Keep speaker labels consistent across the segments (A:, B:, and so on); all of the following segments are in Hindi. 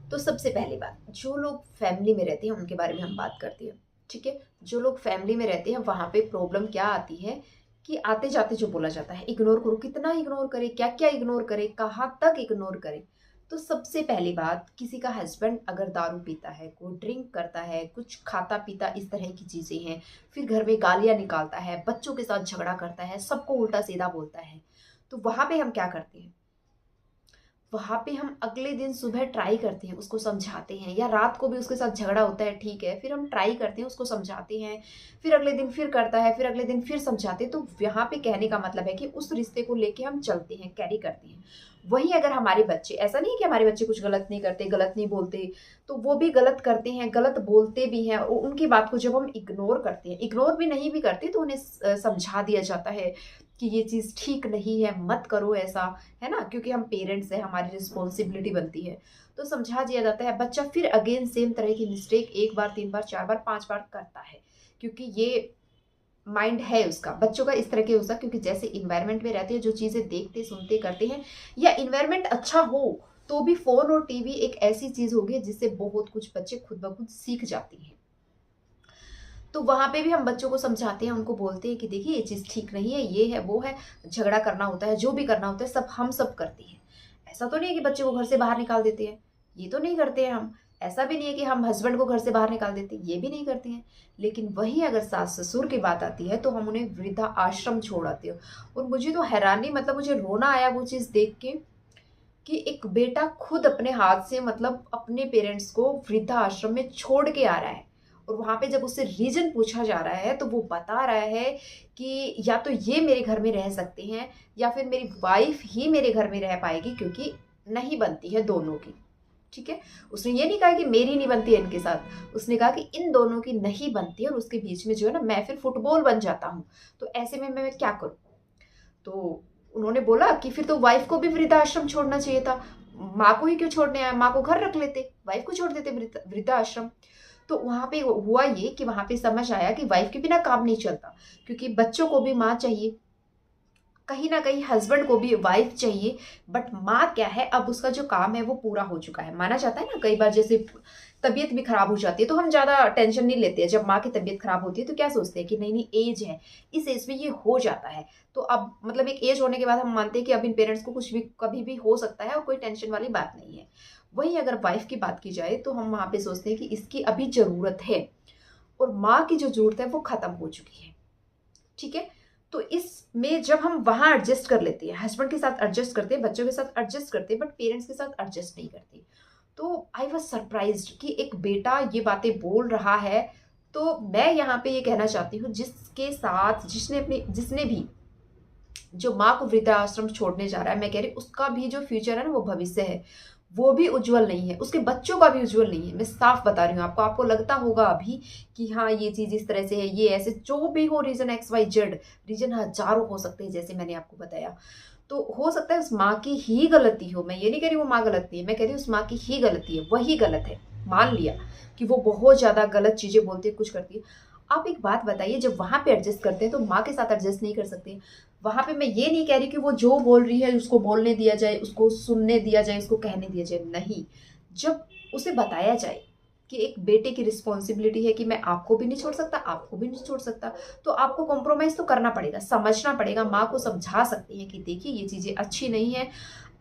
A: तो सबसे पहली बात, जो लोग फैमिली में रहते हैं उनके बारे में हम बात करते हैं, ठीक है? जो लोग फैमिली में रहते हैं वहाँ पे प्रॉब्लम क्या आती है कि आते-जाते जो बोला जाता है, इग्नोर करो, कितना इग्नोर करें, क्या-क्या इग्नोर करें, कहाँ तक इग्नोर करें? तो सबसे पहली बात, किसी का हस्बैंड अगर दारू पीता है, कोई ड्रिंक करता है, कुछ खाता-पीता इस तरह की चीज़ें हैं, फिर घर में गालियाँ निकालता है, बच्चों के साथ झगड़ा करता है, सबको उल्टा-सीधा बोलता है, तो वहाँ पे हम क्या करते हैं? वहाँ पे हम अगले दिन सुबह ट्राई करते हैं, उसको समझाते हैं, या रात को भी उसके साथ झगड़ा होता है, ठीक है, फिर हम ट्राई करते हैं, उसको समझाते हैं, फिर अगले दिन फिर करता है, फिर अगले दिन फिर समझाते हैं। तो यहाँ पे कहने का मतलब है कि उस रिश्ते को लेके हम चलते हैं, कैरी करते हैं। वहीं अगर हमारे बच्चे, ऐसा नहीं है कि हमारे बच्चे कुछ गलत नहीं करते, गलत नहीं बोलते, तो वो भी गलत करते हैं, गलत बोलते भी हैं, उनकी बात को जब हम इग्नोर करते हैं, इग्नोर भी नहीं भी करते तो उन्हें समझा दिया जाता है कि ये चीज़ ठीक नहीं है, मत करो ऐसा, है ना? क्योंकि हम पेरेंट्स हैं, हमारी रिस्पॉन्सिबिलिटी बनती है। तो समझा दिया जाता है, बच्चा फिर अगेन सेम तरह की मिस्टेक 1 बार, 3 बार, 4 बार, 5 बार करता है। क्योंकि ये माइंड है उसका, बच्चों का इस तरह के होता है, क्योंकि जैसे एनवायरनमेंट में रहते हैं, जो चीज़ें देखते, सुनते, करते हैं, या एनवायरनमेंट अच्छा हो, तो भी फ़ोन और टीवी एक ऐसी चीज़ हो गई है जिससे बहुत कुछ बच्चे खुद ब खुद सीख जाते हैं। तो वहाँ पे भी हम बच्चों को समझाते हैं, उनको बोलते हैं कि देखिए ये चीज़ ठीक नहीं है, ये है, वो है, झगड़ा करना होता है, जो भी करना होता है सब हम सब करते हैं। ऐसा तो नहीं है कि बच्चे को घर से बाहर निकाल देते हैं, ये तो नहीं करते हैं हम। ऐसा भी नहीं है कि हम हस्बैंड को घर से बाहर निकाल देते हैं, ये भी नहीं करते हैं। लेकिन वहीं अगर सास-ससुर की बात आती है तो हम उन्हें वृद्धा-आश्रम छोड़ आते हैं। और मुझे तो हैरानी, मतलब मुझे रोना आया वो चीज़ देख के कि एक बेटा खुद अपने हाथ से, मतलब अपने पेरेंट्स को वृद्धा-आश्रम में छोड़ के आ रहा है। और वहाँ पे जब उससे रीज़न पूछा जा रहा है, तो वो बता रहा है कि या तो ये मेरे घर में रह सकते हैं, या फिर मेरी वाइफ़ ही मेरे घर में रह पाएगी, क्योंकि नहीं बनती है दोनों की, ठीक है? उसने ये नहीं कहा कि मेरी नहीं बनती है इनके साथ, उसने कहा कि इन दोनों की नहीं बनती है, और उसके बीच में जो है ना, मैं फिर फुटबॉल बन जाता हूँ। तो ऐसे में मैं क्या करूँ? तो उन्होंने बोला कि फिर तो वाइफ़ को भी वृद्धाश्रम छोड़ना चाहिए था। माँ को ही क्यों छोड़ने आए? माँ को घर रख लेते, वाइफ़ को छोड़ देते वृद्धाश्रम। तो वहाँ पे हुआ ये कि वहाँ पे समझ आया कि वाइफ़ के बिना काम नहीं चलता, क्योंकि बच्चों को भी माँ चाहिए, कहीं न कहीं हस्बैंड को भी वाइफ़ चाहिए, बट माँ क्या है, अब उसका जो काम है वो पूरा हो चुका है। माना जाता है ना, कई बार जैसे तबीयत भी खराब हो जाती है, तो हम ज़्यादा टेंशन नहीं लेते हैं। जब माँ की तबीयत खराब होती है तो क्या सोचते हैं कि नहीं-नहीं ऐज है, इस ऐज में ये हो जाता है। तो अब मतलब एक ऐज होने के बाद हम मानते हैं कि अब इन पेरेंट्स को कुछ भी कभी भी हो सकता है और कोई टेंशन वाली बात नहीं है। वहीं अगर वाइफ़ की बात की जाए तो हम वहाँ पे सोचते हैं कि इसकी अभी ज़रूरत है, और माँ की जो ज़रूरत है वो ख़त्म हो चुकी है। ठीक है? तो इसमें जब हम वहाँ एडजस्ट कर लेते हैं, हस्बैंड के साथ एडजस्ट करते हैं, बच्चों के साथ एडजस्ट करते हैं, बट पेरेंट्स के साथ एडजस्ट नहीं करते। तो आई वाज़ सरप्राइज़्ड कि एक बेटा ये बातें बोल रहा है, तो मैं यहाँ पे ये कहना चाहती हूँ, जिसने भी जो माँ को वृद्धाश्रम छोड़ने जा रहा है, मैं कह रही हूँ उसका भी जो फ्यूचर है ना, वो भविष्य है, वो भी उज्जवल नहीं है, उसके बच्चों का भी उज्जवल नहीं है। मैं साफ बता रही हूँ आपको, आपको लगता होगा अभी कि हाँ, ये चीज़ इस तरह से है, ये ऐसे, जो भी हो reason X, Y, Z, reason हज़ारों हो सकते हैं जैसे मैंने आपको बताया। तो हो सकता है उस माँ की ही गलती हो, मैं ये नहीं कह रही वो माँ गलत नहीं है, मैं कह रही हूँ उस माँ की ही गलती है, वही गलत है। मान लिया कि वो बहुत ज़्यादा गलत चीज़ें बोलती है, कुछ करती है। आप एक बात बताइए, जब वहाँ पे एडजस्ट करते हैं तो माँ के साथ एडजस्ट नहीं कर सकते? वहाँ पे मैं ये नहीं कह रही कि वो जो बोल रही है उसको बोलने दिया जाए, उसको सुनने दिया जाए, उसको कहने दिया जाए, नहीं। जब उसे बताया जाए कि एक बेटे की रिस्पॉन्सिबिलिटी है कि मैं आपको भी नहीं छोड़ सकता, आपको भी नहीं छोड़ सकता, तो आपको कॉम्प्रोमाइज़ तो करना पड़ेगा, समझना पड़ेगा। माँ को समझा सकती हैं कि देखिए ये चीज़ें अच्छी नहीं हैं,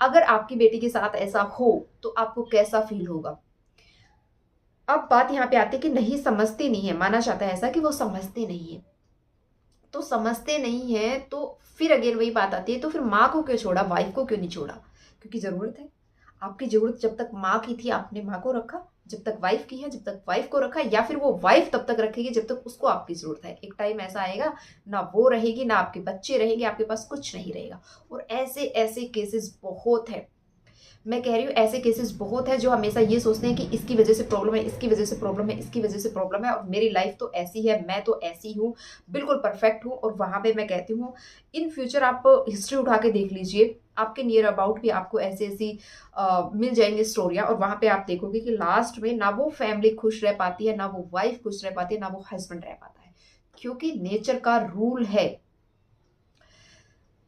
A: अगर आपकी बेटी के साथ ऐसा हो, तो आपको कैसा फ़ील होगा? अब बात यहाँ पे आती है कि नहीं, समझते नहीं है, माना जाता है ऐसा कि वो समझते नहीं है। तो समझते नहीं हैं, तो फिर अगेन वही बात आती है, तो फिर माँ को क्यों छोड़ा, वाइफ़ को क्यों नहीं छोड़ा? क्योंकि ज़रूरत है। आपकी ज़रूरत जब तक माँ की थी, आपने माँ को रखा, जब तक वाइफ़ की है, जब तक वाइफ़ को रखा, या फिर वो वाइफ़ तब तक रखेगी जब तक उसको आपकी ज़रूरत है। एक टाइम ऐसा आएगा, ना वो रहेगी, ना आपके बच्चे रहेंगे, आपके पास कुछ नहीं रहेगा। और ऐसे-ऐसे केसेज़ बहुत हैं। मैं कह रही हूँ ऐसे केसेस बहुत हैं, जो हमेशा ये सोचते हैं कि इसकी वजह से प्रॉब्लम है, इसकी वजह से प्रॉब्लम है, इसकी वजह से प्रॉब्लम है, और मेरी लाइफ तो ऐसी है, मैं तो ऐसी हूँ, बिल्कुल परफेक्ट हूँ। और वहाँ पे मैं कहती हूँ, इन फ्यूचर आप हिस्ट्री उठा के देख लीजिए, आपके नियर अबाउट भी आपको ऐसी-ऐसी मिल जाएँगी स्टोरियाँ, और वहाँ पे आप देखोगे कि लास्ट में ना वो फैमिली खुश रह पाती है, ना वो वाइफ खुश रह पाती है, ना वो हस्बैंड रह पाता है। क्योंकि नेचर का रूल है,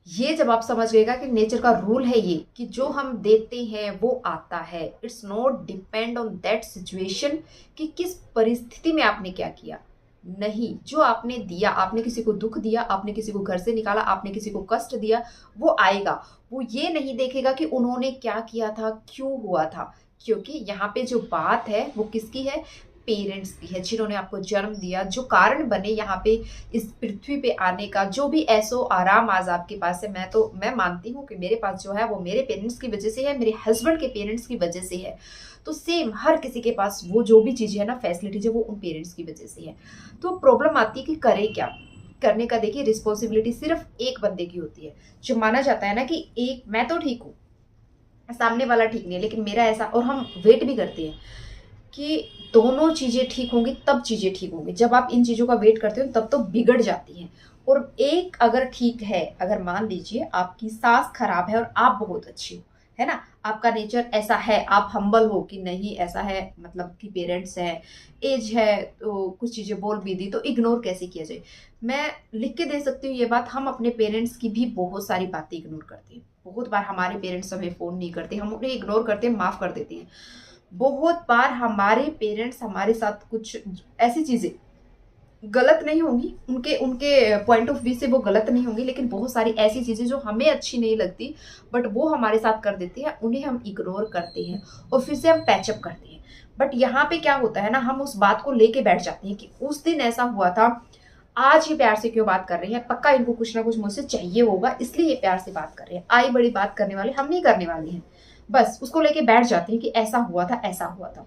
A: ये जब आप समझ गएगा कि नेचर का रूल है ये, कि जो हम देते हैं वो आता है। It's not depend on that situation कि किस परिस्थिति में आपने क्या किया। नहीं, जो आपने दिया, आपने किसी को दुख दिया, आपने किसी को घर से निकाला, आपने किसी को कष्ट दिया, वो आएगा। वो ये नहीं देखेगा कि उन्होंने क्या किया था, क्यों हुआ था। क्योंकि यहाँ पे जो बात है वो किसकी है? पेरेंट्स की है, जिन्होंने आपको जन्म दिया, जो कारण बने यहाँ पे इस पृथ्वी पे आने का। जो भी ऐसो आराम आज आपके पास है, मैं मानती हूँ कि मेरे पास जो है वो मेरे पेरेंट्स की वजह से है, मेरे हस्बैंड के पेरेंट्स की वजह से है। तो सेम हर किसी के पास वो जो भी चीज़ है ना, फैसिलिटीज है, वो उन पेरेंट्स की वजह से है। तो प्रॉब्लम आती है कि करे क्या। करने का देखिए, रिस्पॉन्सिबिलिटी सिर्फ एक बंदे की होती है। जो माना जाता है ना कि एक मैं तो ठीक हूँ, सामने वाला ठीक नहीं है, लेकिन मेरा ऐसा, और हम वेट भी करते हैं कि दोनों चीज़ें ठीक होंगी तब चीज़ें ठीक होंगी। जब आप इन चीज़ों का वेट करते हो तब तो बिगड़ जाती हैं। और एक अगर ठीक है, अगर मान लीजिए आपकी सास खराब है और आप बहुत अच्छी हो, है ना, आपका नेचर ऐसा है, आप हम्बल हो कि नहीं ऐसा है, मतलब कि पेरेंट्स है, एज है, तो कुछ चीज़ें बोल भी दी तो इग्नोर कैसे किया जाए। मैं लिख के दे सकती हूँ ये बात, हम अपने पेरेंट्स की भी बहुत सारी बातें इग्नोर करते हैं। बहुत बार हमारे पेरेंट्स हमें फ़ोन नहीं करते, हम उन्हें इग्नोर करते हैं, माफ़ कर देते हैं। बहुत बार हमारे पेरेंट्स हमारे साथ कुछ ऐसी चीजें गलत नहीं होंगी, उनके उनके पॉइंट ऑफ व्यू से वो गलत नहीं होंगी, लेकिन बहुत सारी ऐसी चीजें जो हमें अच्छी नहीं लगती बट वो हमारे साथ कर देते हैं, उन्हें हम इग्नोर करते हैं और फिर से हम पैचअप करते हैं। बट यहाँ पे क्या होता है ना, हम उस बात को लेके बैठ जाते हैं कि उस दिन ऐसा हुआ था, आज ये प्यार से क्यों बात कर रहे हैं, पक्का इनको कुछ ना कुछ मुझसे चाहिए होगा इसलिए ये प्यार से बात कर रहे हैं। आई बड़ी बात करने वाले हम नहीं करने वाले हैं, बस उसको लेके बैठ जाते हैं कि ऐसा हुआ था, ऐसा हुआ था।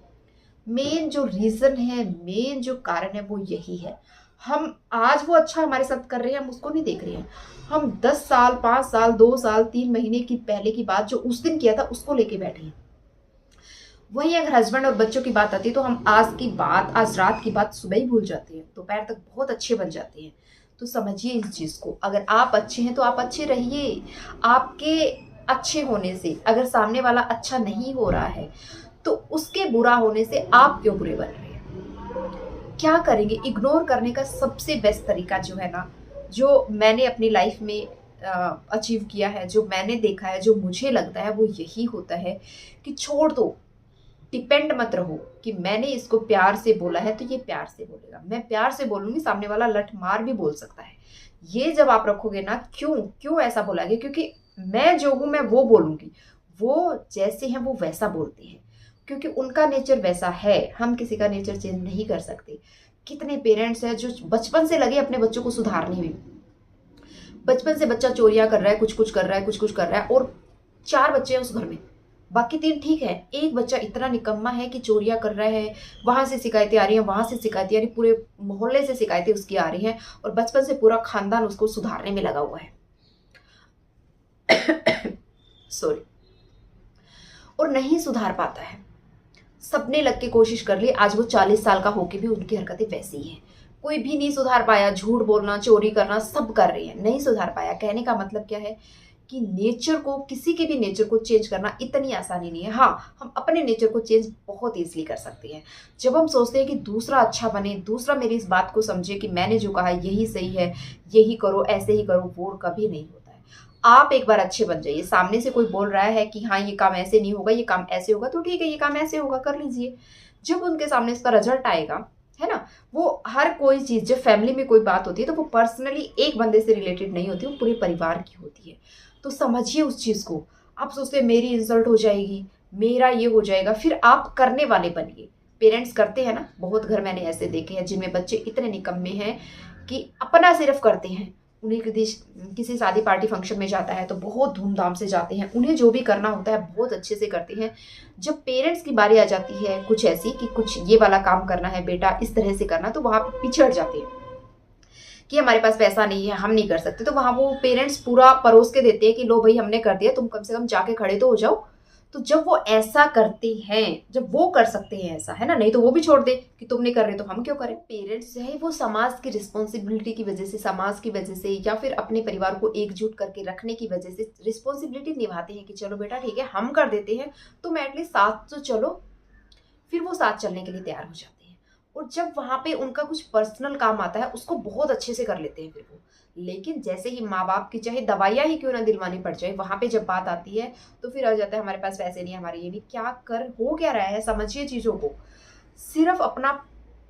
A: मेन जो रीजन है, मेन जो कारण है वो यही है। हम आज वो अच्छा हमारे साथ कर रहे हैं, हम उसको नहीं देख रहे हैं। हम 10 साल, 5 साल, 2 साल, 3 महीने की पहले की बात जो उस दिन किया था उसको लेके बैठे हैं। वहीं अगर हस्बैंड और बच्चों की बात आती है तो हम आज की बात, आज रात की बात सुबह ही भूल जाते हैं, दोपहर तक बहुत अच्छे बन जाते हैं। तो समझिए इस चीज को, अगर आप अच्छे हैं तो आप अच्छे रहिए। आपके अच्छे होने से अगर सामने वाला अच्छा नहीं हो रहा है तो उसके बुरा होने से आप क्यों बुरे बन रहे हैं? क्या करेंगे? इग्नोर करने का सबसे बेस्ट तरीका जो है ना, जो मैंने अपनी लाइफ में अचीव किया है, जो मैंने देखा है, जो मुझे लगता है वो यही होता है कि छोड़ दो। डिपेंड मत रहो कि मैंने इसको प्यार से बोला है तो ये प्यार से बोलेगा, मैं प्यार से बोलूंगी, सामने वाला लठ मार भी बोल सकता है। ये जब आप रखोगे ना, क्यों क्यों ऐसा बोला, क्योंकि मैं जो हूं मैं वो बोलूंगी, वो जैसे हैं वो वैसा बोलते हैं, क्योंकि उनका नेचर वैसा है। हम किसी का नेचर चेंज नहीं कर सकते। कितने पेरेंट्स हैं जो बचपन से लगे अपने बच्चों को सुधारने में। बचपन से बच्चा चोरियां कर रहा है, कुछ कुछ कर रहा है, कुछ कुछ कर रहा है, और 4 बच्चे हैं उस घर में, बाकी 3 ठीक है। एक बच्चा इतना निकम्मा है कि चोरियां कर रहा है, वहां से शिकायतें आ रही हैं, वहां से शिकायतें आ रही, पूरे मोहल्ले से शिकायतें उसकी आ रही हैं, और बचपन से पूरा खानदान उसको सुधारने में लगा हुआ है। सॉरी। और नहीं सुधार पाता है। सबने लग के कोशिश कर ली, आज वो 40 साल का होके भी उनकी हरकतें वैसी ही हैं। कोई भी नहीं सुधार पाया, झूठ बोलना, चोरी करना सब कर रही है, नहीं सुधार पाया। कहने का मतलब क्या है कि नेचर को, किसी के भी नेचर को चेंज करना इतनी आसानी नहीं है। हाँ, हम अपने नेचर को चेंज बहुत ईजिली कर सकते हैं। जब हम सोचते हैं कि दूसरा अच्छा बने, दूसरा मेरी इस बात को समझे कि मैंने जो कहा है यही सही है, यही करो, ऐसे ही करो, वो कभी नहीं होता है। आप एक बार अच्छे बन जाइए। सामने से कोई बोल रहा है कि हाँ ये काम ऐसे नहीं होगा, ये काम ऐसे होगा, तो ठीक है, ये काम ऐसे होगा, कर लीजिए। जब उनके सामने इसका रिजल्ट आएगा, है ना, वो हर कोई चीज, जब फैमिली में कोई बात होती है तो वो पर्सनली एक बंदे से रिलेटेड नहीं होती, वो पूरे परिवार की होती है। तो समझिए उस चीज को। आप सोचते हैं मेरी इंसल्ट हो जाएगी, मेरा ये हो जाएगा, फिर आप करने वाले बनिए। पेरेंट्स करते हैं ना, बहुत घर मैंने ऐसे देखे हैं जिनमें बच्चे इतने निकम्मे हैं कि अपना सिर्फ करते हैं। उन्हें किसी शादी पार्टी फंक्शन में जाता है तो बहुत धूमधाम से जाते हैं, उन्हें जो भी करना होता है बहुत अच्छे से करते हैं। जब पेरेंट्स की बारी आ जाती है कुछ ऐसी कि कुछ ये वाला काम करना है बेटा, इस तरह से करना, तो वहां पे पिछड़ जाते हैं कि हमारे पास पैसा नहीं है, हम नहीं कर सकते। तो वहां वो पेरेंट्स पूरा परोस के देते हैं कि लो भाई हमने कर दिया, तुम कम से कम जाके खड़े तो हो जाओ। तो जब वो ऐसा करते हैं, जब वो कर सकते हैं ऐसा, है ना, नहीं तो वो भी छोड़ दे कि तुम नहीं कर रहे तो हम क्यों करें। पेरेंट्स जो है वो समाज की रिस्पॉन्सिबिलिटी की वजह से, समाज की वजह से, या फिर अपने परिवार को एकजुट करके रखने की वजह से रिस्पॉन्सिबिलिटी निभाते हैं कि चलो बेटा ठीक है हम कर देते हैं, तुम एटलीस्ट साथ तो चलो। फिर वो साथ चलने के लिए तैयार हो जाते हैं। और जब वहाँ पे उनका कुछ पर्सनल काम आता है उसको बहुत अच्छे से कर लेते हैं फिर वो। लेकिन जैसे ही माँ बाप की चाहे दवाइयाँ ही क्यों ना दिलवानी पड़ जाए, वहाँ पे जब बात आती है तो फिर आ जाता है हमारे पास पैसे नहीं, हमारे ये नहीं। क्या कर हो क्या रहा है, समझिए चीज़ों को। सिर्फ अपना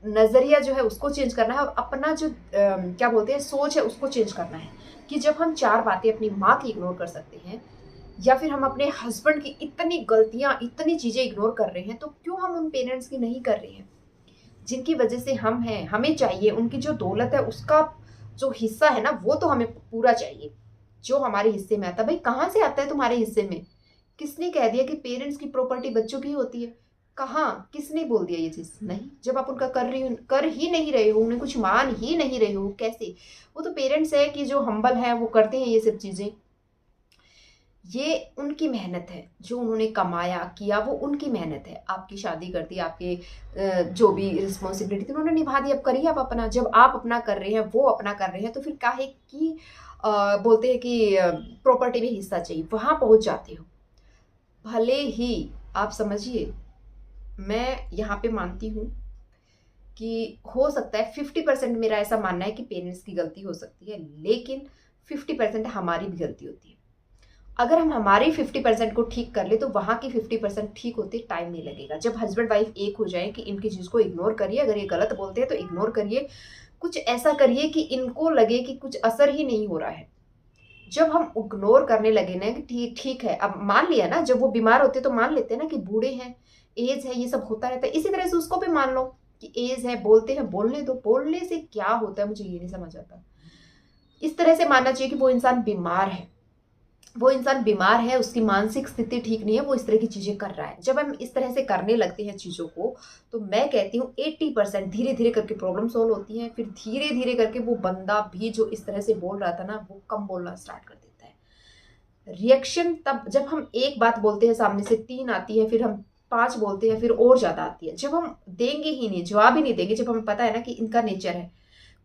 A: नज़रिया जो है उसको चेंज करना है, और अपना जो क्या बोलते हैं सोच है उसको चेंज करना है। कि जब हम 4 बातें अपनी माँ की इग्नोर कर सकते हैं, या फिर हम अपने हस्बैंड की इतनी गलतियाँ, इतनी चीज़ें इग्नोर कर रहे हैं, तो क्यों हम उन पेरेंट्स की नहीं कर रहे हैं? जिनकी वजह से हम हैं, हमें चाहिए उनकी जो दौलत है उसका जो हिस्सा है ना, वो तो हमें पूरा चाहिए, जो हमारे हिस्से में आता है। भाई कहाँ से आता है तुम्हारे हिस्से में? किसने कह दिया कि पेरेंट्स की प्रॉपर्टी बच्चों की होती है? कहाँ? किसने बोल दिया ये चीज़? नहीं, जब आप उनका कर ही नहीं रहे हो, उन्हें कुछ मान ही नहीं रहे हो, कैसे? वो तो पेरेंट्स है कि जो हम्बल है वो करते हैं ये सब चीज़ें। ये उनकी मेहनत है, जो उन्होंने कमाया, किया, वो उनकी मेहनत है। आपकी शादी कर दी, आपके जो भी रिस्पॉन्सिबिलिटी थी उन्होंने निभा दी, अब करिए आप अपना। जब आप अपना कर रहे हैं, वो अपना कर रहे हैं, तो फिर काहे कि बोलते हैं कि प्रॉपर्टी में हिस्सा चाहिए, वहाँ पहुँच जाते हो। भले ही आप समझिए, मैं यहाँ पे मानती हूँ कि हो सकता है 50% मेरा ऐसा मानना है कि पेरेंट्स की गलती हो सकती है, लेकिन 50% हमारी भी गलती होती है। अगर हम हमारी 50% को ठीक कर ले तो वहाँ की 50% ठीक होते टाइम नहीं लगेगा। जब हस्बैंड वाइफ एक हो जाए कि इनकी चीज़ को इग्नोर करिए, अगर ये गलत बोलते हैं तो इग्नोर करिए, कुछ ऐसा करिए कि इनको लगे कि कुछ असर ही नहीं हो रहा है। जब हम इग्नोर करने लगे ना कि ठीक ठीक है, अब मान लिया ना, जब वो बीमार होते तो मान लेते हैं ना कि बूढ़े हैं, एज है, ये सब होता रहता है। इसी तरह से उसको भी मान लो कि एज है, बोलते हैं, बोलने दो। बोलने से क्या होता है मुझे ये नहीं समझ आता। इस तरह से मानना चाहिए कि वो इंसान बीमार है, वो इंसान बीमार है, उसकी मानसिक स्थिति ठीक नहीं है, वो इस तरह की चीजें कर रहा है। जब हम इस तरह से करने लगते हैं चीजों को, तो मैं कहती हूँ 80% धीरे धीरे करके प्रॉब्लम सोल्व होती है। फिर धीरे धीरे करके वो बंदा भी जो इस तरह से बोल रहा था ना, वो कम बोलना स्टार्ट कर देता है। रिएक्शन तब जब हम एक बात बोलते हैं, सामने से 3 आती है, फिर हम 5 बोलते हैं, फिर और ज्यादा आती है। जब हम देंगे ही नहीं, जवाब ही नहीं देंगे, जब हमें पता है ना कि इनका नेचर है।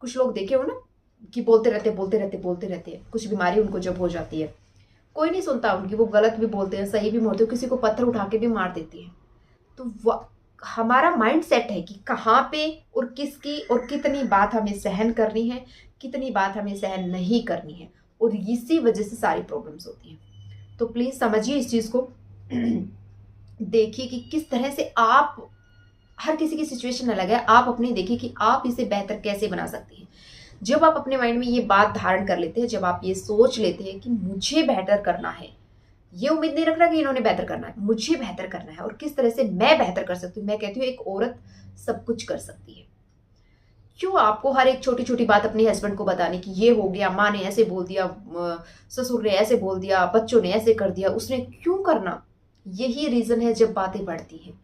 A: कुछ लोग देखे हो ना कि बोलते रहते बोलते रहते बोलते रहते हैं, कुछ बीमारी उनको जब हो जाती है, कोई नहीं सुनता उनकी, वो गलत भी बोलते हैं, सही भी बोलते हैं, किसी को पत्थर उठा के भी मार देती है। तो हमारा माइंड सेट है कि कहाँ पे और किसकी और कितनी बात हमें सहन करनी है, कितनी बात हमें सहन नहीं करनी है, और इसी वजह से सारी प्रॉब्लम्स होती हैं। तो प्लीज समझिए इस चीज को। देखिए कि किस तरह से आप, हर किसी की सिचुएशन अलग है, आप अपनी देखिए कि आप इसे बेहतर कैसे बना सकती हैं। जब आप अपने माइंड में ये बात धारण कर लेते हैं, जब आप ये सोच लेते हैं कि मुझे बेहतर करना है, ये उम्मीद नहीं रखना कि इन्होंने बेहतर करना है, मुझे बेहतर करना है, और किस तरह से मैं बेहतर कर सकती हूँ। मैं कहती हूँ एक औरत सब कुछ कर सकती है। क्यों आपको हर एक छोटी छोटी बात अपने हस्बैंड को बताने की, ये हो गया, माँ ने ऐसे बोल दिया, ससुर ने ऐसे बोल दिया, बच्चों ने ऐसे कर दिया, उसने क्यों करना? यही रीजन है जब बातें बढ़ती हैं।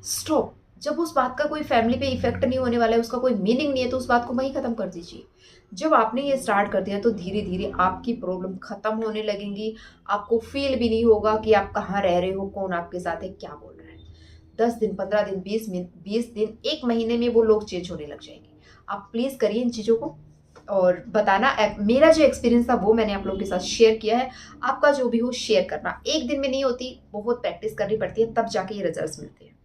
A: स्टॉप। जब उस बात का कोई फैमिली पे इफेक्ट नहीं होने वाला है, उसका कोई मीनिंग नहीं है, तो उस बात को वहीं खत्म कर दीजिए। जब आपने ये स्टार्ट कर दिया तो धीरे धीरे आपकी प्रॉब्लम खत्म होने लगेंगी। आपको फील भी नहीं होगा कि आप कहाँ रह रहे हो, कौन आपके साथ है, क्या बोल रहा है। 10 दिन, 15 दिन, 20 दिन, 1 महीने में वो लोग चेंज होने लग जाएंगे। आप प्लीज करिए इन चीजों को और बताना। मेरा जो एक्सपीरियंस था वो मैंने आप लोगों के साथ शेयर किया है। आपका जो भी हो शेयर करना। एक दिन में नहीं होती, बहुत प्रैक्टिस करनी पड़ती है, तब जाके ये रिजल्ट्स मिलते हैं।